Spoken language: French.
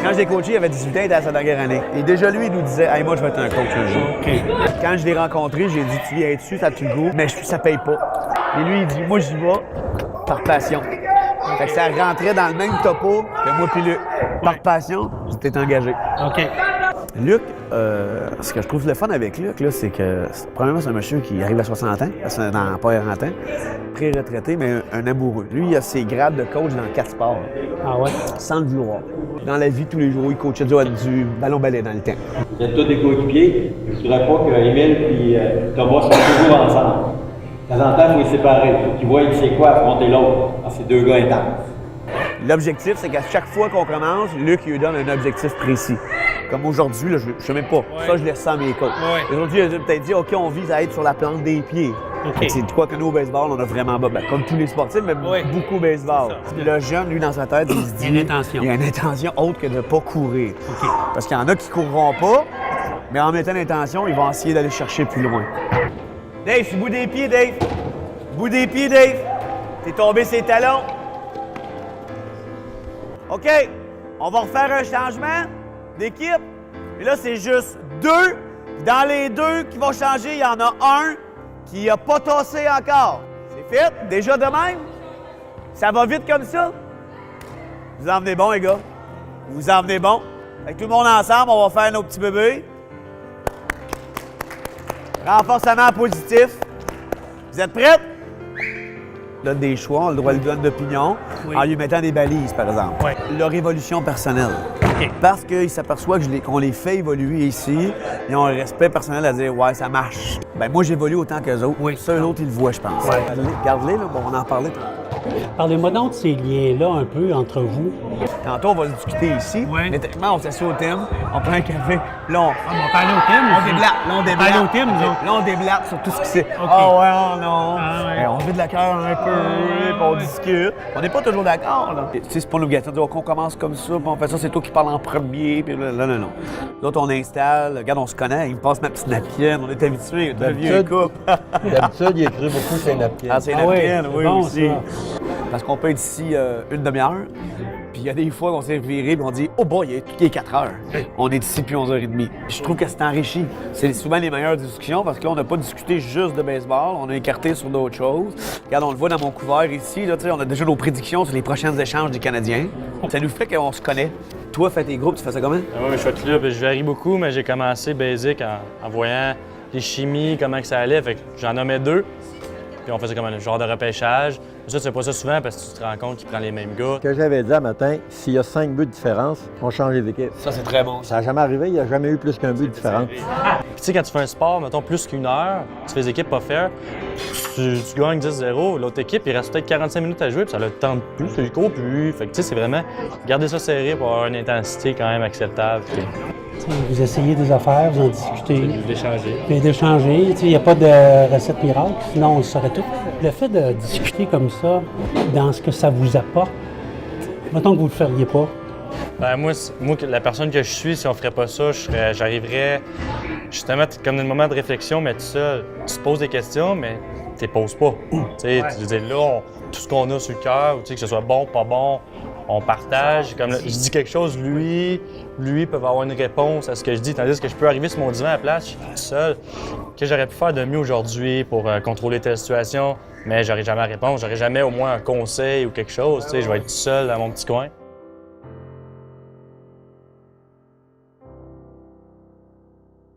Quand je l'ai coaché, il avait 18 ans, il était à sa dernière année. Et déjà, lui, il nous disait, hey, moi, je vais être un coach un jour. OK. Quand je l'ai rencontré, j'ai dit, tu viens dessus, ça tu le goût, mais ça paye pas. Et lui, il dit, moi, j'y vais par passion. Fait que ça rentrait dans le même topo que moi puis Luc. Par passion, j'étais engagé. OK. Luc, ce que je trouve le fun avec Luc, là, c'est que, premièrement, c'est un monsieur qui arrive à 60 ans, pas 40 ans, pré-retraité, mais un amoureux. Lui, il a ses grades de coach dans 4 sports, Ah ouais? sans le vouloir. Dans la vie, tous les jours, il coachait du ballon-ballet dans le temps. Vous êtes tous des coéquipiers. Je ne dirais pas qu'Émile et Thomas sont toujours ensemble. De temps en temps, il faut les séparer. Il faut qu'ils voient c'est quoi affronter l'autre. C'est deux gars intenses. L'objectif, c'est qu'à chaque fois qu'on commence, Luc il lui donne un objectif précis. Comme aujourd'hui, là, je ne sais même pas. Ça, je laisse ça à mes coachs. Aujourd'hui, il a peut-être dit, OK, on vise à être sur la plante des pieds. OK. C'est quoi que nous, au baseball, on a vraiment bas. Ben, comme tous les sportifs, mais beaucoup au baseball. Le jeune, lui, dans sa tête, il se dit... Il y a une intention. Il y a une intention autre que de ne pas courir. Parce qu'il y en a qui ne courront pas, mais en mettant l'intention, ils vont essayer d'aller chercher plus loin. Dave, c'est bout des pieds, Dave. Bout des pieds, Dave. T'es tombé ses talons. OK, on va refaire un changement d'équipe. Et là, c'est juste 2. Dans les 2 qui vont changer, il y en a un qui n'a pas tassé encore. C'est fait? Déjà de même? Ça va vite comme ça? Vous en venez bon, les gars? Vous en venez bon? Fait que tout le monde ensemble, on va faire nos petits bébés. Renforcement positif. Vous êtes prêts? On donne des choix, on a le droit de donner d'opinion, en lui mettant des balises, par exemple. Oui. Leur évolution personnelle. Parce qu'ils s'aperçoivent qu'on les fait évoluer ici, ils ont un respect personnel à dire « Ouais, ça marche ». Ben moi, j'évolue autant qu'eux autres. Oui. Ça, eux autres, ils le voient, je pense. Ouais. Garde-les, là. Bon, on en parlait. Parlez-moi donc de ces liens-là un peu entre vous. Tantôt, on va discuter ici. Oui. Mais techniquement, on s'assied au thème, on prend un café. Là, On va parler au thème. on déblatte. Là, on déblatte. Parler au thème, nous autres. Là, on déblatte sur tout ce qui c'est. OK. Ah ouais, oh non. Ah ouais. On vide le cœur un peu, puis on discute. On n'est pas toujours d'accord, là. Tu sais, c'est pas l'obligation de dire qu'on commence comme ça, puis on fait ça, c'est toi qui parles en premier, puis là, non. L'autre, on installe. Regarde, on se connaît. Il me passe ma petite napkin. On est habitués. On a vu un couple. D'habitude, il écrit beaucoup ses napkins. Ah, c'est Ah ouais, napkin, c'est oui, bon, aussi. ça. Parce qu'on peut être ici une demi-heure, puis il y a des fois qu'on s'est viré, puis on dit « Oh boy, il est 4 heures. » On est ici depuis 11h30. Je trouve que c'est enrichi. C'est souvent les meilleures discussions, parce que là, on n'a pas discuté juste de baseball, on a écarté sur d'autres choses. Regarde, on le voit dans mon couvert ici, là, on a déjà nos prédictions sur les prochains échanges des Canadiens. Ça nous fait qu'on se connaît. Toi, fais tes groupes, tu fais ça comment? Oui, je suis club, je varie beaucoup, mais j'ai commencé basic en voyant les chimies, comment que ça allait. Fait que j'en nommais 2, puis on faisait comme un genre de repêchage. Ça, tu fais pas ça souvent parce que tu te rends compte qu'il prend les mêmes gars. Ce que j'avais dit à matin, s'il y a 5 buts de différence, on change les équipes. Ça, c'est très bon. Ça n'a jamais arrivé, il n'y a jamais eu plus qu'un but de différence. Puis tu sais, quand tu fais un sport, mettons plus qu'une heure, tu fais des équipes pas faire, tu gagnes 10-0, l'autre équipe, il reste peut-être 45 minutes à jouer, puis ça le tente plus, il court plus. Fait que tu sais, c'est vraiment garder ça serré pour avoir une intensité quand même acceptable. Vous essayez des affaires, vous en discutez, D'échanger. puis d'échanger. Il n'y a pas de recette miracle, sinon on le saurait tout. Le fait de discuter comme ça, dans ce que ça vous apporte, mettons que vous ne le feriez pas. Ben, moi, la personne que je suis, si on ferait pas ça, j'arriverais justement comme dans le moment de réflexion, mais tout ça, tu te poses des questions, mais tu les poses pas. Tu sais, tu dis là, tout ce qu'on a sur le cœur, tu sais, que ce soit bon, pas bon, on partage. Comme là, je dis quelque chose, lui peut avoir une réponse à ce que je dis, tandis que je peux arriver sur mon divan à la place, je suis tout seul. Que j'aurais pu faire de mieux aujourd'hui pour contrôler telle situation, mais j'aurais jamais la réponse, j'aurais jamais au moins un conseil ou quelque chose. Tu sais, je vais être tout seul dans mon petit coin.